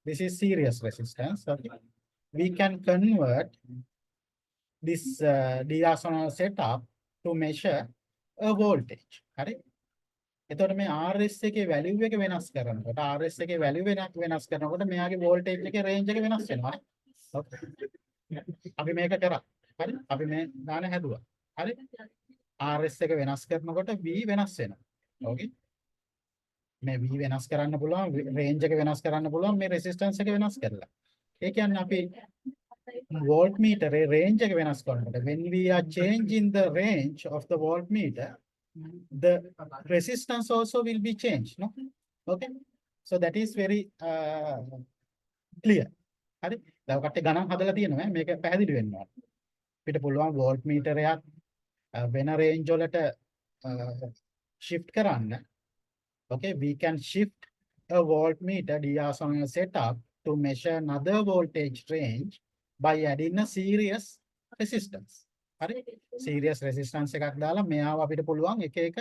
this is series resistance okay we can convert this diagonal setup to measure a voltage හරි එතකොට මේ RS එකේ value එක වෙනස් කරනකොට RS එකේ value වෙනස් කරනකොට මෙයාගේ voltage එකේ range එක වෙනස් වෙනවා okay අපි මේක කරා හරි අපි මේ දාන හැදුවා හරි RS එක වෙනස් කරනකොට V වෙනස් වෙනවා. Okay. මේ V වෙනස් කරන්න පුළුවන්, range එක වෙනස් කරන්න පුළුවන් මේ resistance එක වෙනස් කරලා. ඒ කියන්නේ අපි voltmeter range එක වෙනස් කරනකොට when we are changing the range of the voltmeter the resistance also will be changed no okay so that is very clear හරි දැන් ඔකට ගණන් හදලා තියෙනවා මේක පැහැදිලි වෙන්න ඕන. අපිට පුළුවන් voltmeter එකක් වෙන range වලට shift කරන්න, okay, we can shift a voltmeter DR setup to measure another voltage range by adding a series resistance. හරි? Series resistance එකක් දාලා මෙයාව අපිට පුළුවන් එක එක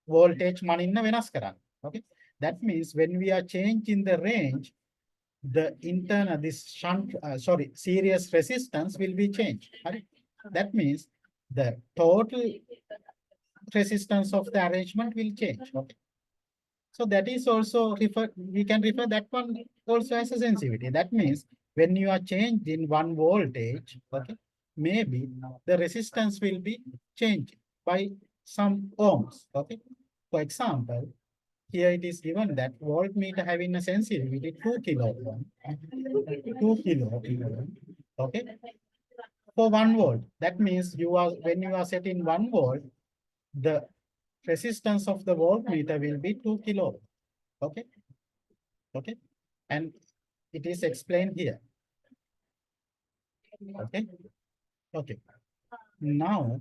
voltage මනින්න වෙනස් කරන්න. Okay, that means when we are changing the range, the internal this shunt series resistance will be changed. Right? That means the total resistance of the arrangement will change. Okay, so that is also we can refer that one also as a sensitivity. That means when you are changing one voltage, okay, maybe the resistance will be changed by some ohms. Okay, for example, here it is given that voltmeter having a sensitivity 2 kilo ohm, 2 kilo ohm, okay, for 1 volt. That means when you are setting 1 volt, the resistance of the voltmeter will be 2 kilo ohm. Okay, okay, and it is explained here. Okay, okay. Now,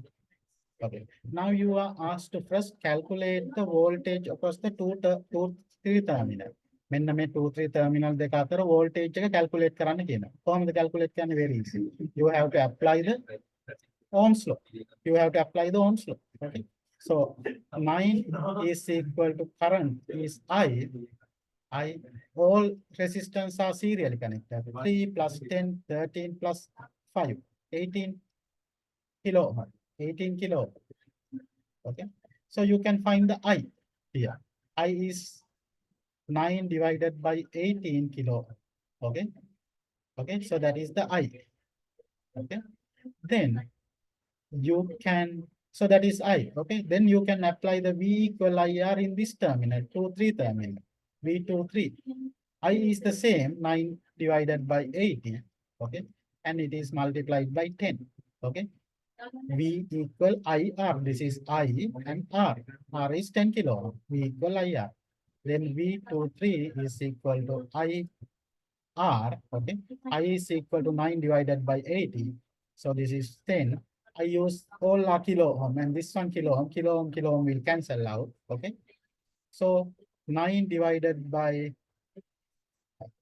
okay, now you are asked to first calculate the voltage across the two, 3 terminal. මෙන්න මේ 2, 3 terminal දෙක අතර voltage එක calculate කරන්න කියනවා. කොහොමද calculate කරන්නේ? Very easy. You have to apply the Ohm's law. You have to apply the Ohm's law. Okay. So 9 is equal to current is I. All resistance are serially connected. 3 plus 10, 13 plus 5, 18 kilo ohm. 18 kilo ohm. Okay. So you can find the I here. I is 9 divided by 18 kilo ohm. Okay. Okay. So that is the I. Okay. Then you can, so that is I. Okay. Then you can apply the V equal IR in this terminal, 2, 3 terminal. V2, 3. I is the same, 9 divided by 80. Okay. And it is multiplied by 10. Okay. V equal IR. This is I and R. R is 10 kilo ohm. V equal IR. Then V23 is equal to IR. Okay. I is equal to 9 divided by 80. So this is 10. I use all are kilo ohm and this one kilo ohm. Kilo ohm will cancel out. Okay. So 9 divided by,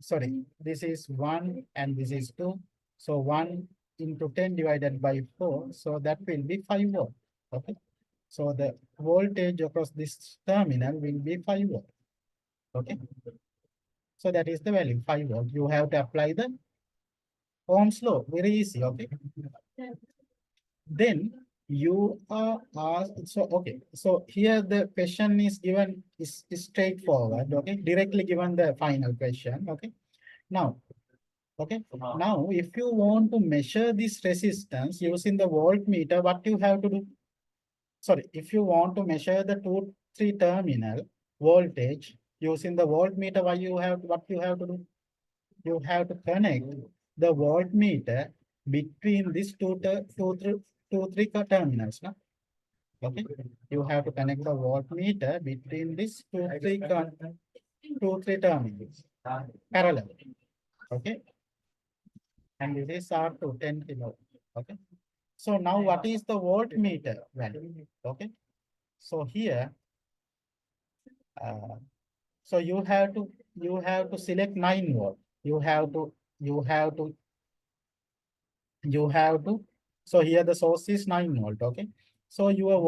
sorry, this is 1 and this is 2. So 1 into 10 divided by 4. So that will be 5 volt. Okay. So the voltage across this terminal will be 5 volt. Okay. So that is the value, 5 volt. You have to apply the Ohm's law. Very easy. Okay. Then you are asked, so okay, so here the question is given is straightforward. Okay, directly given the final question. Okay, now, okay, now if you want to measure this resistance using the voltmeter, what you have to do? Sorry, if you want to measure the 2, 3 terminal voltage using the voltmeter, what you have to do? You have to connect the voltmeter between these two, 3 terminals. No? Okay, you have to connect the voltmeter between these 2, 3 terminals parallel. Okay, and this is R2 10 kilo. Okay, so now what is the voltmeter value? Okay, so here, so you have to select 9 volt. You have to, so here the source is 9 volt. Okay, so your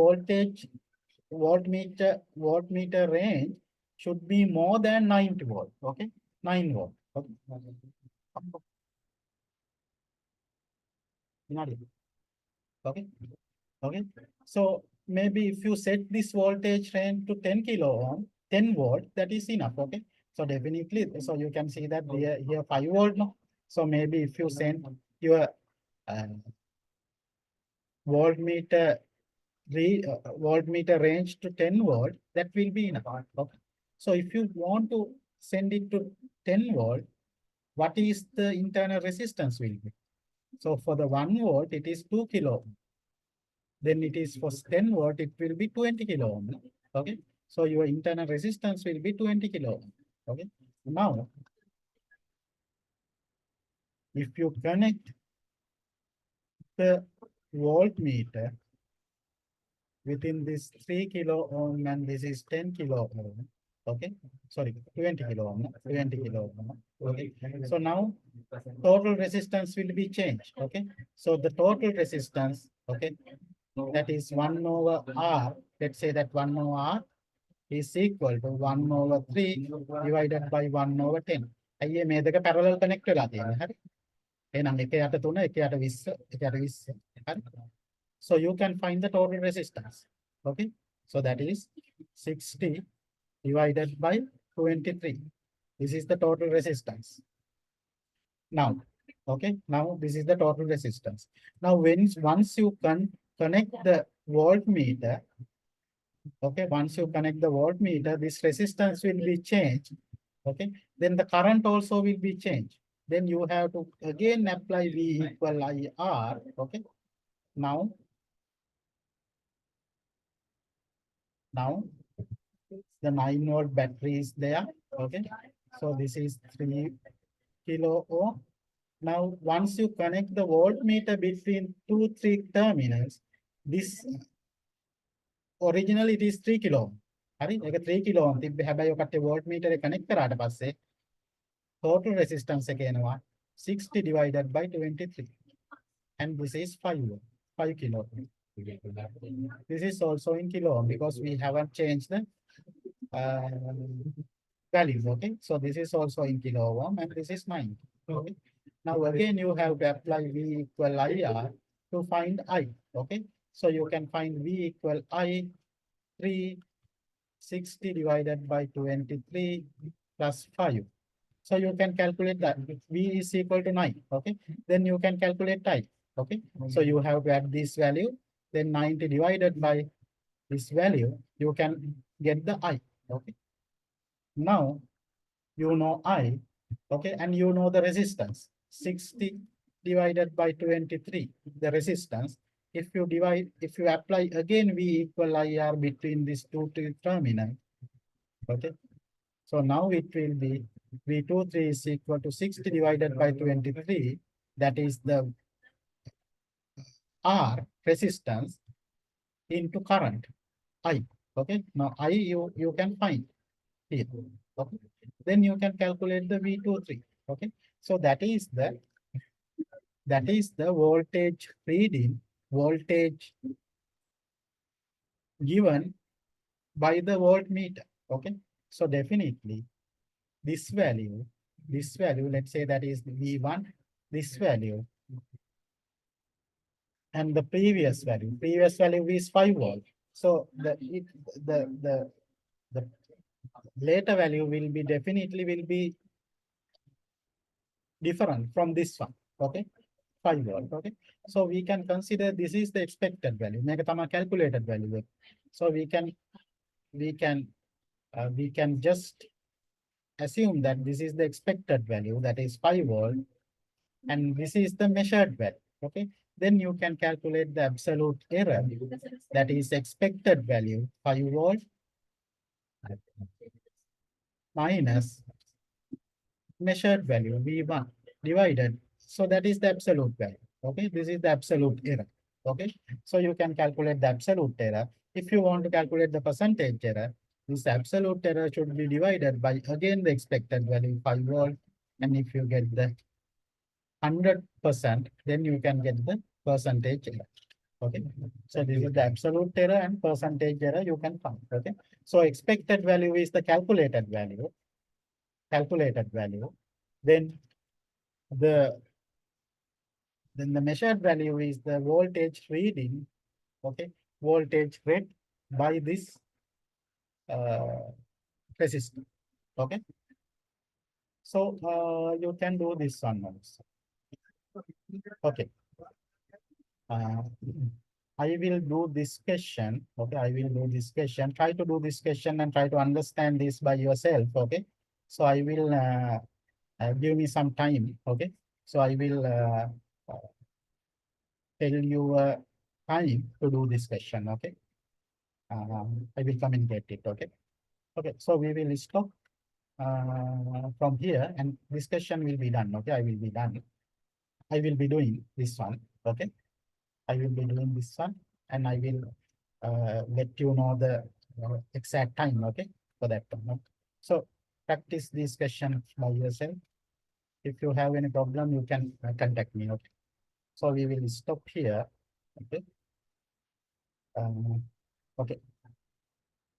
voltmeter range should be more than 90 volt. Okay, 9 volt. Okay. Okay. Okay. So maybe if you set this voltage range to 10 kilo ohm, 10 volt, that is enough. Okay. So definitely, so you can see that here 5 volt. No? So maybe if you send your voltmeter range to 10 volt, that will be enough. Okay. So if you want to send it to 10 volt, what is the internal resistance will be? So for the 1 volt, it is 2 kilo ohm. Then it is for 10 volt, it will be 20 kilo ohm. Okay. So your internal resistance will be 20 kilo ohm. Okay. Now, if you connect the voltmeter within this 3 kilo ohm and this is 10 kilo ohm. Okay, sorry, 20 kilo ohm, 20 kilo ohm. Okay, so now total resistance will be changed. Okay, so the total resistance, okay, that is 1 over R. Let's say that 1 over R is equal to 1 over 3 divided by 1 over 10. අයියේ මේ දෙක parallel connect වෙලා තියෙනවා. හරි. එහෙනම් 1 යට 3 1 යට 20 1 යට 20. හරි. So you can find the total resistance. Okay. So that is 60 divided by 23. This is the total resistance. Now, okay. Now this is the total resistance. Now once you connect the voltmeter, okay, once you connect the voltmeter, this resistance will be changed. Okay, then the current also will be changed. Then you have to again apply V equal IR. Okay, now the 9-volt battery is there. Okay, so this is 3 kilo ohm. Now once you connect the voltmeter between 2-3 terminals, this originally it is 3 kilo ohm. හරි ඒක 3 kilo ohm තිබ්බේ හැබැයි ඔකට voltmeter එක connect කරාට පස්සේ total resistance එක එනවා 60 divided by 23, and this is 5 kilo ohm. This is also in kilo ohm because we haven't changed the values. Okay, so this is also in kilo ohm and this is 9. Okay, now again you have to apply V equal IR to find I. Okay, so you can find V equal I 360 divided by 23 plus 5. So you can calculate that V is equal to 9. Okay, then you can calculate I. Okay, so you have to add this value, then 90 divided by this value, you can get the I. Okay, now you know I. Okay, and you know the resistance 60 divided by 23, the resistance. If you apply again V equal IR between these two terminals. Okay, so now it will be V23 is equal to 60 divided by 23. That is the R resistance into current I. Okay, now I you can find here. Okay, then you can calculate the V23. Okay, so that is the voltage reading, voltage given by the voltmeter. Okay, so definitely this value, let's say that is V1, this value, and the previous value is 5 volt. So the later value will be definitely different from this one. Okay, 5 volt. Okay, so we can consider this is the expected value. මේක තමයි calculated value. So we can just assume that this is the expected value, that is 5 volt, and this is the measured value. Okay, then you can calculate the absolute error, that is expected value 5 volt minus measured value V1 divided. So that is the absolute value. Okay, this is the absolute error. Okay, so you can calculate the absolute error. If you want to calculate the percentage error, this absolute error should be divided by again the expected value 5 volt, and if you get the 100%, then you can get the percentage error. Okay, so this is the absolute error and percentage error you can find. Okay, so expected value is the calculated value. Then the measured value is the voltage reading. Okay, voltage read by this resistor. Okay, so you can do this one also. Okay, I will do this question. Okay, I will do this question. Try to do this question and try to understand this by yourself. Okay, so I will give me some time. Okay, so I will tell you time to do this question. Okay, I will communicate it. Okay, okay, so we will stop from here and this question will be done. Okay, I will be done. I will be doing this one. Okay, I will be doing this one and I will let you know the exact time, okay, for that one. Okay? So practice this question by yourself. If you have any problem, you can contact me, okay? So we will stop here, okay? Okay.